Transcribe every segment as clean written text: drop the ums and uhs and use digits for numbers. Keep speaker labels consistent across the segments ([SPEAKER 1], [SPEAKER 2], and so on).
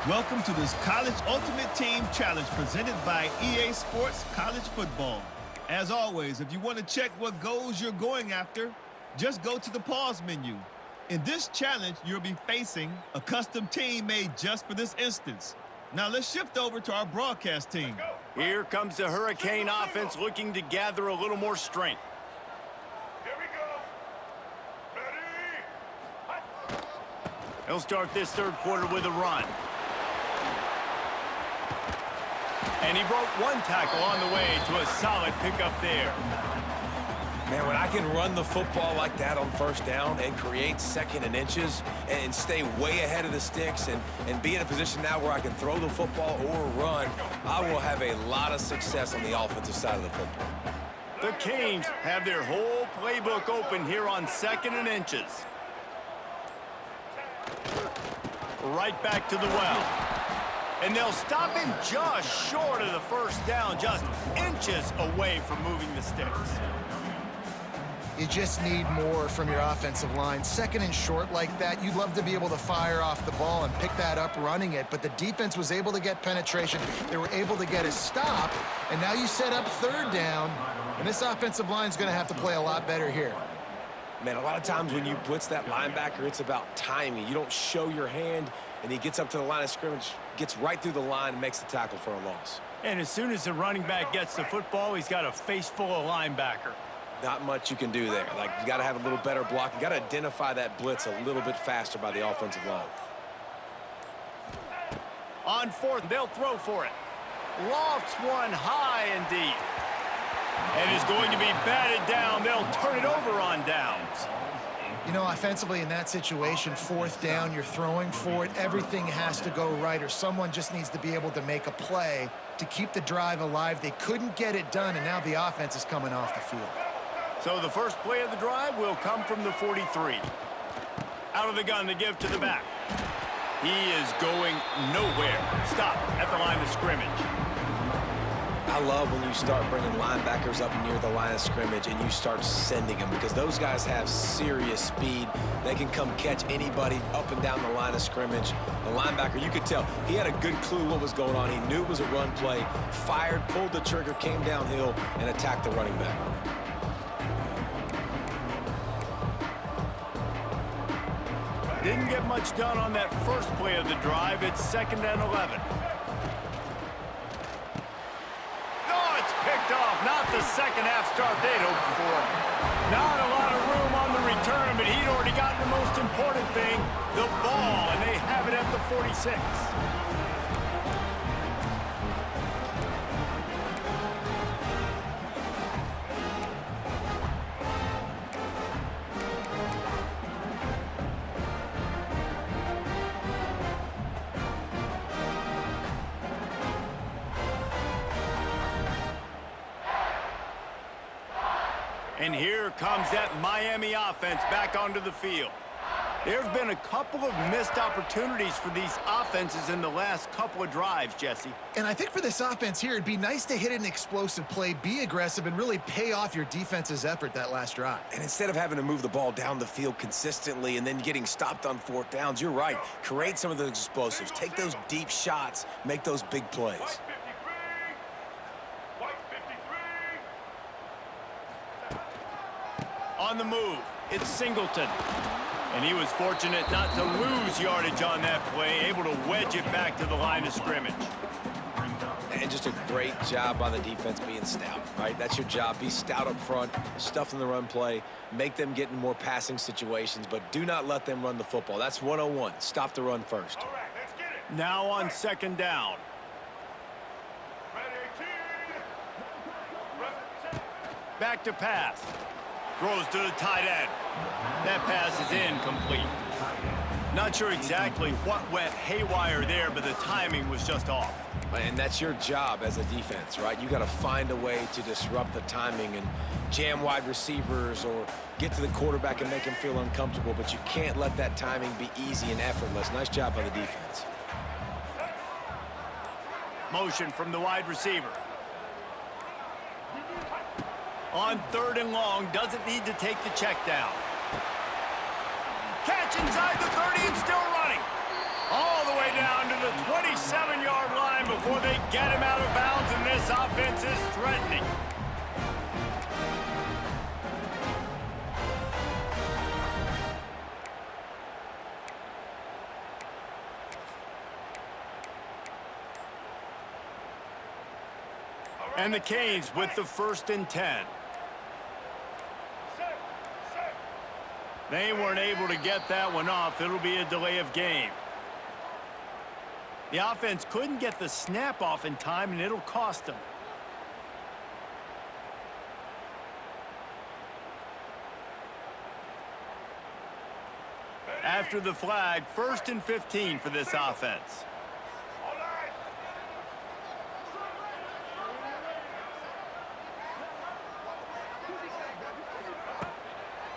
[SPEAKER 1] Welcome to this College Ultimate Team Challenge presented by EA Sports College Football. As always, if you want to check what goals you're going after, just go to the pause menu. In this challenge, you'll be facing a custom team made just for this instance. Now let's shift over to our broadcast team.
[SPEAKER 2] Here comes the Hurricane offense looking to gather a little more strength.
[SPEAKER 3] Here we go. Ready?
[SPEAKER 2] He'll start this third quarter with a run. And he broke one tackle on the way to a solid pickup there.
[SPEAKER 4] Man, when I can run the football like that on first down and create second and inches and stay way ahead of the sticks and be in a position now where I can throw the football or run, I will have a lot of success on the offensive side of the football.
[SPEAKER 2] The Canes have their whole playbook open here on second and inches. Right back to the well. And they'll stop him just short of the first down, just inches away from moving the sticks.
[SPEAKER 5] You just need more from your offensive line. Second and short like that, you'd love to be able to fire off the ball and pick that up running it, but the defense was able to get penetration. They were able to get a stop, and now you set up third down, and this offensive line is going to have to play a lot better here.
[SPEAKER 4] Man, a lot of times when you blitz that linebacker, it's about timing. You don't show your hand, and he gets up to the line of scrimmage, gets right through the line, and makes the tackle for a loss.
[SPEAKER 2] And as soon as the running back gets the football, he's got a face full of linebacker.
[SPEAKER 4] Not much you can do there. Like, you got to have a little better block. You got to identify that blitz a little bit faster by the offensive line.
[SPEAKER 2] On fourth, they'll throw for it. Lofts one high and deep. And is going to be batted down. They'll turn it over on downs.
[SPEAKER 5] You know, offensively in that situation, fourth down, you're throwing for it, everything has to go right, or someone just needs to be able to make a play to keep the drive alive. They couldn't get it done, and now the offense is coming off the field.
[SPEAKER 2] So the first play of the drive will come from the 43. Out of the gun to give to the back. He is going nowhere. Stop at the line of scrimmage.
[SPEAKER 4] I love when you start bringing linebackers up near the line of scrimmage and you start sending them, because those guys have serious speed. They can come catch anybody up and down the line of scrimmage. The linebacker, you could tell, he had a good clue what was going on. He knew it was a run play, fired, pulled the trigger, came downhill, and attacked the running back.
[SPEAKER 2] Didn't get much done on that first play of the drive. It's 2nd and 11. Picked off, not the second half start they'd hoped for. Not a lot of room on the return, but he'd already gotten the most important thing, the ball, and they have it at the 46. And here comes that Miami offense back onto the field. There have been a couple of missed opportunities for these offenses in the last couple of drives, Jesse.
[SPEAKER 5] And I think for this offense here, it'd be nice to hit an explosive play, be aggressive, and really pay off your defense's effort that last drive.
[SPEAKER 4] And instead of having to move the ball down the field consistently and then getting stopped on fourth downs, you're right. Create some of those explosives. Take those deep shots. Make those big plays.
[SPEAKER 2] On the move, it's Singleton. And he was fortunate not to lose yardage on that play, able to wedge it back to the line of scrimmage.
[SPEAKER 4] And just a great job by the defense being stout, right? That's your job. Be stout up front, stuff in the run play, make them get in more passing situations, but do not let them run the football. That's 101. Stop the run first.
[SPEAKER 3] All right, let's get it.
[SPEAKER 2] Now on 2nd down. Back to pass. Throws to the tight end. That pass is incomplete. Not sure exactly what went haywire there, but the timing was just off.
[SPEAKER 4] And that's your job as a defense, right? You got to find a way to disrupt the timing and jam wide receivers or get to the quarterback and make him feel uncomfortable, but you can't let that timing be easy and effortless. Nice job by the defense.
[SPEAKER 2] Motion from the wide receiver. On 3rd and long, doesn't need to take the check down. Catch inside the 30 and still running. All the way down to the 27-yard line before they get him out of bounds, and this offense is threatening. And the Canes with the 1st and 10. They weren't able to get that one off. It'll be a delay of game. The offense couldn't get the snap off in time, and it'll cost them. After the flag, 1st and 15 for this offense.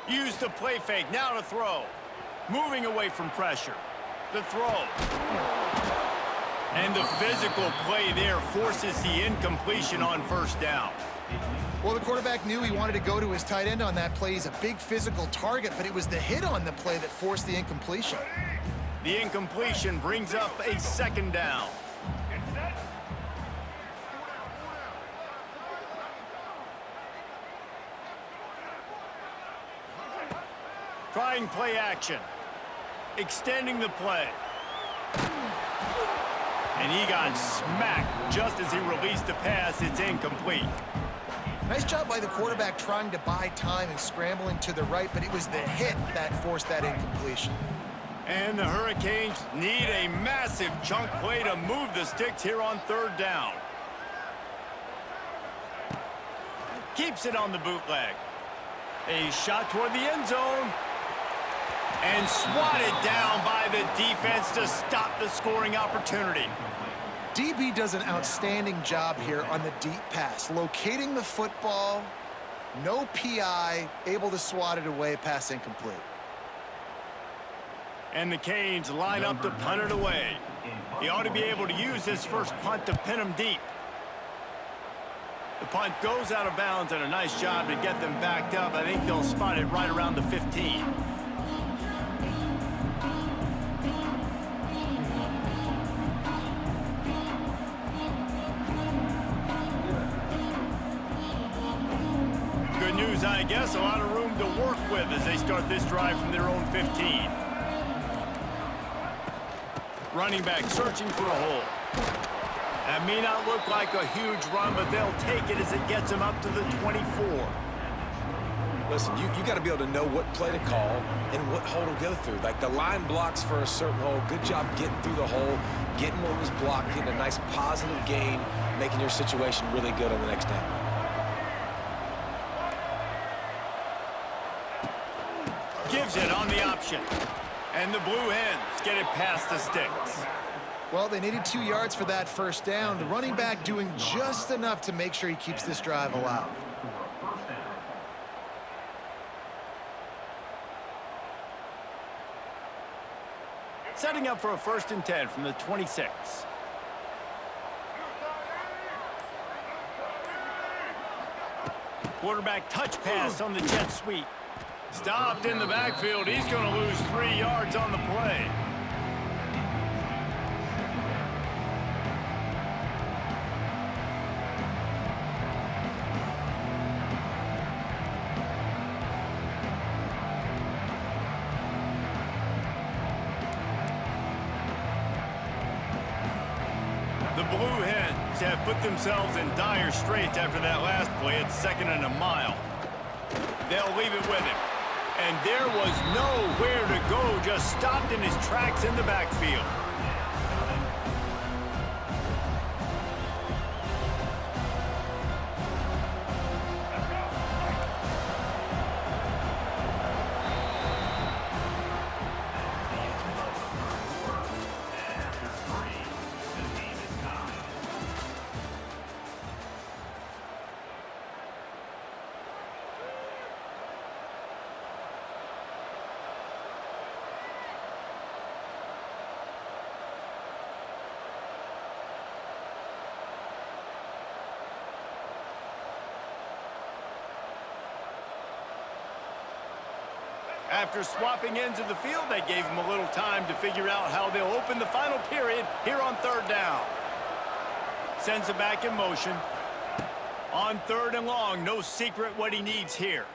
[SPEAKER 2] Use the play fake, now to throw. Moving away from pressure. The throw. And the physical play there forces the incompletion on 1st down.
[SPEAKER 5] Well, the quarterback knew he wanted to go to his tight end on that play. He's a big physical target, but it was the hit on the play that forced the incompletion.
[SPEAKER 2] The incompletion brings up a 2nd down. Trying play action. Extending the play. And he got smacked just as he released the pass. It's incomplete.
[SPEAKER 5] Nice job by the quarterback trying to buy time and scrambling to the right, but it was the hit that forced that incompletion.
[SPEAKER 2] And the Hurricanes need a massive chunk play to move the sticks here on 3rd down. Keeps it on the bootleg. A shot toward the end zone. And swatted down by the defense to stop the scoring opportunity.
[SPEAKER 5] DB does an outstanding job here on the deep pass, locating the football, no PI, able to swat it away, pass incomplete.
[SPEAKER 2] And the Canes line up to punt it away. He ought to be able to use this first punt to pin him deep. The punt goes out of bounds, and a nice job to get them backed up. I think they'll spot it right around the 15. Good news, I guess, a lot of room to work with as they start this drive from their own 15. Running back searching for a hole. That may not look like a huge run, but they'll take it as it gets them up to the 24.
[SPEAKER 4] Listen, you got to be able to know what play to call and what hole to go through. Like the line blocks for a certain hole. Good job getting through the hole, getting what was blocked, getting a nice positive gain, making your situation really good on the next down.
[SPEAKER 2] Gives it on the option. And the Blue Hens get it past the sticks.
[SPEAKER 5] Well, they needed 2 yards for that 1st down. The running back doing just enough to make sure he keeps this drive alive.
[SPEAKER 2] Setting up for a 1st and 10 from the 26. Quarterback touch pass on the jet sweep. Stopped in the backfield. He's going to lose 3 yards on the play. The Blue Hens have put themselves in dire straits after that last play at 2nd and a mile. They'll leave it with him. And there was nowhere to go, just stopped in his tracks in the backfield. After swapping ends of the field, that gave them a little time to figure out how they'll open the final period here on third down. Sends it back in motion. On third and long, no secret what he needs here.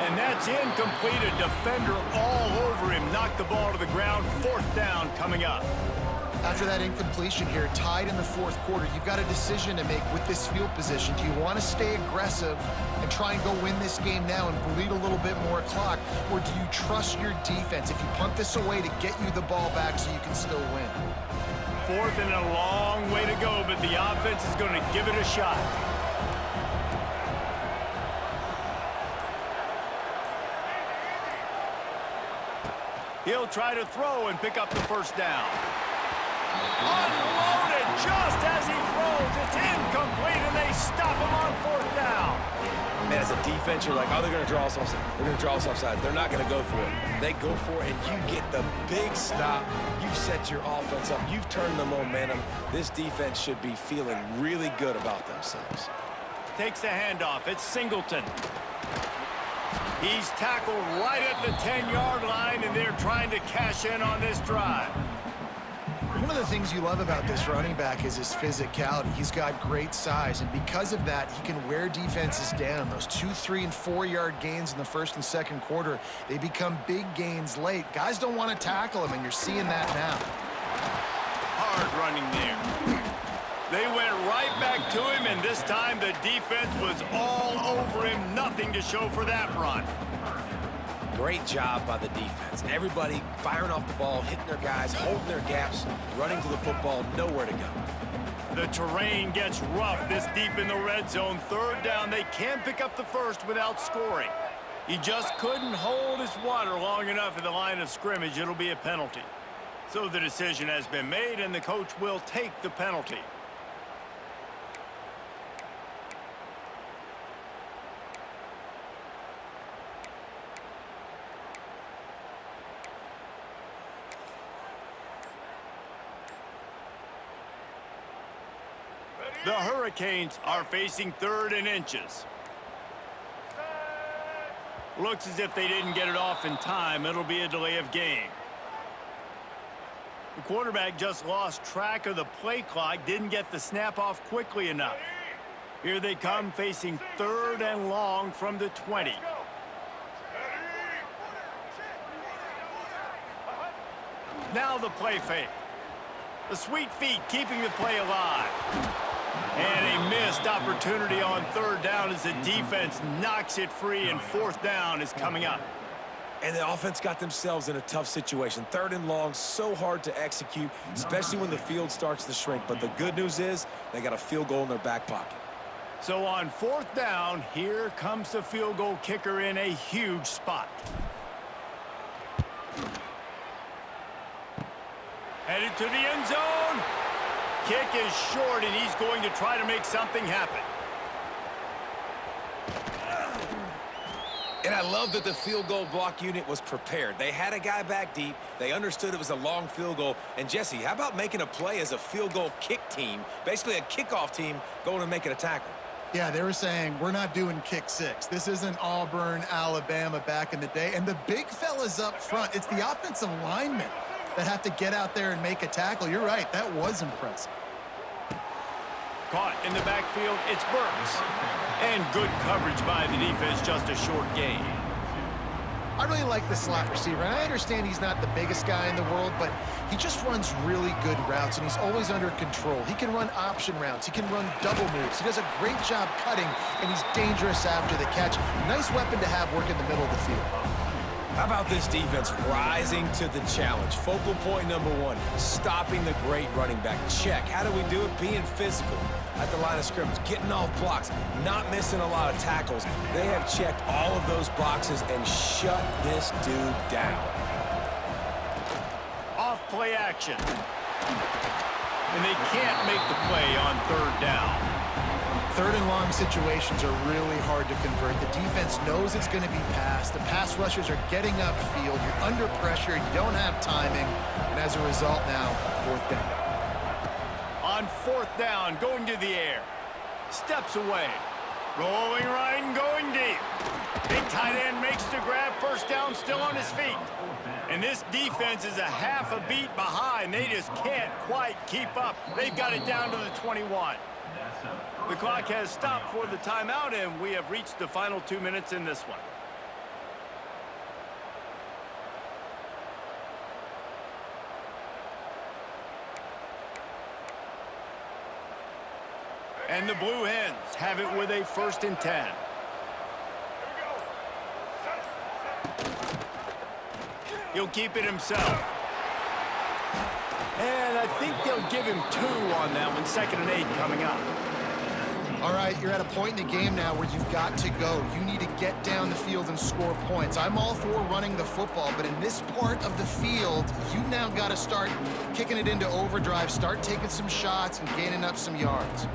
[SPEAKER 2] And that's incomplete. A defender all over him. Knocked the ball to the ground. Fourth down coming up.
[SPEAKER 5] After that incompletion here, tied in the fourth quarter, you've got a decision to make with this field position. Do you want to stay aggressive and try and go win this game now and bleed a little bit more clock, or do you trust your defense if you punt this away to get you the ball back so you can still win?
[SPEAKER 2] Fourth and a long way to go, but the offense is going to give it a shot. He'll try to throw and pick up the first down. Unloaded just as he throws. It's incomplete, and they stop him on fourth down.
[SPEAKER 4] Man, as a defense, you're like, oh, they're going to draw us offside. They're going to draw us offside. They're not going to go for it. They go for it, and you get the big stop. You've set your offense up. You've turned the momentum. This defense should be feeling really good about themselves.
[SPEAKER 2] Takes the handoff. It's Singleton. He's tackled right at the 10-yard line, and they're trying to cash in on this drive.
[SPEAKER 5] One of the things you love about this running back is his physicality. He's got great size, and because of that, he can wear defenses down. Those 2-, 3-, and 4-yard gains in the first and second quarter, they become big gains late. Guys don't want to tackle him, and you're seeing that now.
[SPEAKER 2] Hard running there. They went right back to him, and this time the defense was all over him. Nothing to show for that run.
[SPEAKER 4] Great job by the defense. Everybody firing off the ball, hitting their guys, holding their gaps, running to the football, nowhere to go.
[SPEAKER 2] The terrain gets rough this deep in the red zone. Third down, they can pick up the first without scoring. He just couldn't hold his water long enough at the line of scrimmage. It'll be a penalty. So the decision has been made, and the coach will take the penalty. The Hurricanes are facing 3rd and inches. Looks as if they didn't get it off in time. It'll be a delay of game. The quarterback just lost track of the play clock, didn't get the snap off quickly enough. Here they come facing 3rd and long from the 20. Now the play fake. The sweet feet keeping the play alive. And a missed opportunity on 3rd down as the defense knocks it free, and 4th down is coming up.
[SPEAKER 4] And the offense got themselves in a tough situation. 3rd and long, so hard to execute, especially when the field starts to shrink. But the good news is they got a field goal in their back pocket.
[SPEAKER 2] So on 4th down, here comes the field goal kicker in a huge spot. Headed to the end zone. Kick is short, and he's going to try to make something happen.
[SPEAKER 4] And I love that the field goal block unit was prepared. They had a guy back deep. They understood it was a long field goal. And, Jesse, how about making a play as a field goal kick team, basically a kickoff team, going and making a tackle?
[SPEAKER 5] Yeah, they were saying, we're not doing kick six. This isn't Auburn, Alabama back in the day. And the big fellas up front, it's the offensive linemen that have to get out there and make a tackle. You're right, that was impressive.
[SPEAKER 2] Caught in the backfield, it's Burks. And good coverage by the defense, just a short gain.
[SPEAKER 5] I really like the slot receiver, and I understand he's not the biggest guy in the world, but he just runs really good routes, and he's always under control. He can run option routes. He can run double moves. He does a great job cutting, and he's dangerous after the catch. Nice weapon to have working the middle of the field.
[SPEAKER 4] How about this defense rising to the challenge? Focal point number 1, stopping the great running back. Check. How do we do it? Being physical at the line of scrimmage, getting off blocks, not missing a lot of tackles. They have checked all of those boxes and shut this dude down.
[SPEAKER 2] Off play action. And they can't make the play on 3rd down.
[SPEAKER 5] 3rd and long situations are really hard to convert. The defense knows it's going to be passed. The pass rushers are getting upfield. You're under pressure. You don't have timing. And as a result now, 4th down.
[SPEAKER 2] On 4th down, going to the air. Steps away. Rolling right and going deep. Big tight end makes the grab, first down, still on his feet. And this defense is a half a beat behind. They just can't quite keep up. They've got it down to the 21. The clock has stopped for the timeout, and we have reached the final 2 minutes in this one. And the Blue Hens have it with a 1st and 10. He'll keep it himself. And I think they'll give him 2 on that one. 2nd and 8 coming up.
[SPEAKER 5] All right, you're at a point in the game now where you've got to go. You need to get down the field and score points. I'm all for running the football, but in this part of the field, you now got to start kicking it into overdrive, start taking some shots and gaining up some yards.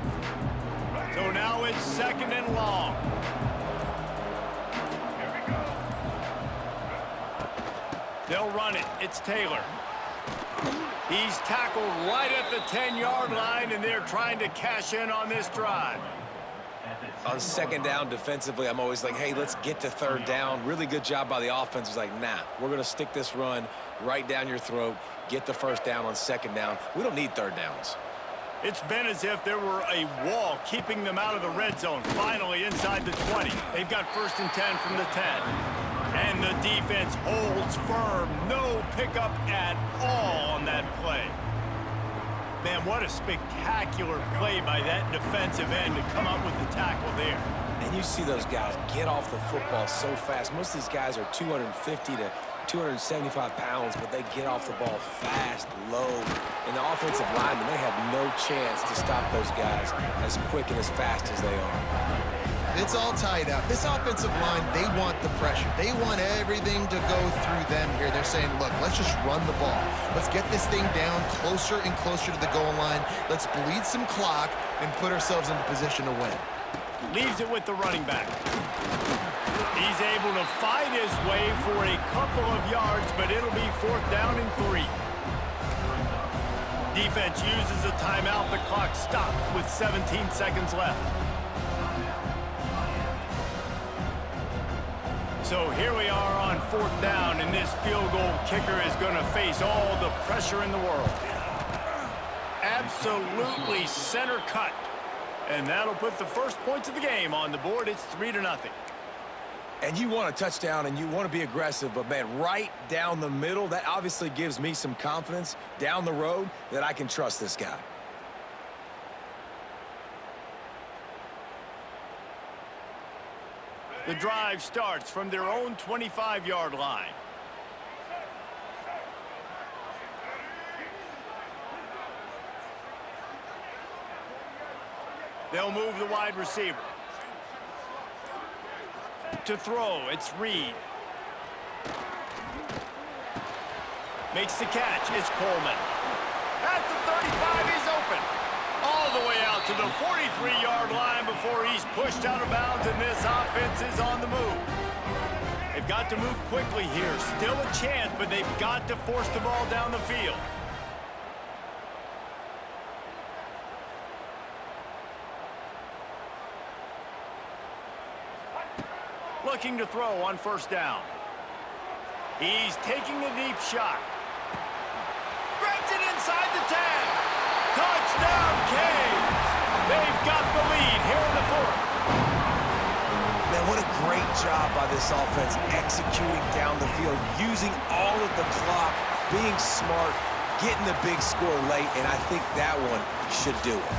[SPEAKER 2] So now it's 2nd and long. They'll run it. It's Taylor. He's tackled right at the 10-yard line, and they're trying to cash in on this drive.
[SPEAKER 4] On 2nd down defensively, I'm always like, hey, let's get to 3rd down. Really good job by the offense. It's like, nah, we're going to stick this run right down your throat, get the 1st down on 2nd down. We don't need 3rd downs.
[SPEAKER 2] It's been as if there were a wall keeping them out of the red zone. Finally inside the 20. They've got 1st and 10 from the 10. And the defense holds firm. No pickup at all on that play. Man, what a spectacular play by that defensive end to come up with the tackle there.
[SPEAKER 4] And you see those guys get off the football so fast. Most of these guys are 250 to 275 pounds, but they get off the ball fast, low. And the offensive linemen, they have no chance to stop those guys as quick and as fast as they are.
[SPEAKER 5] It's all tied up. This offensive line, they want the pressure. They want everything to go through them here. They're saying, look, let's just run the ball. Let's get this thing down closer and closer to the goal line. Let's bleed some clock and put ourselves into position to win.
[SPEAKER 2] Leaves it with the running back. He's able to fight his way for a couple of yards, but it'll be 4th down and 3. Defense uses a timeout. The clock stops with 17 seconds left. So here we are on 4th down, and this field goal kicker is going to face all the pressure in the world. Absolutely center cut. And that'll put the first points of the game on the board. It's 3-0.
[SPEAKER 4] And you want a touchdown and you want to be aggressive, but man, right down the middle, that obviously gives me some confidence down the road that I can trust this guy.
[SPEAKER 2] The drive starts from their own 25-yard line. They'll move the wide receiver. To throw, it's Reed. Makes the catch, it's Coleman. At the 35, he's open. All the way out to the 43-yard line before he's pushed out of bounds, and this offense is on the move. They've got to move quickly here. Still a chance, but they've got to force the ball down the field. Looking to throw on 1st down. He's taking a deep shot. Grabs it inside the 10. Touchdown, Canes! They've got the lead here in the 4th.
[SPEAKER 4] Man, what a great job by this offense executing down the field, using all of the clock, being smart, getting the big score late, and I think that one should do it.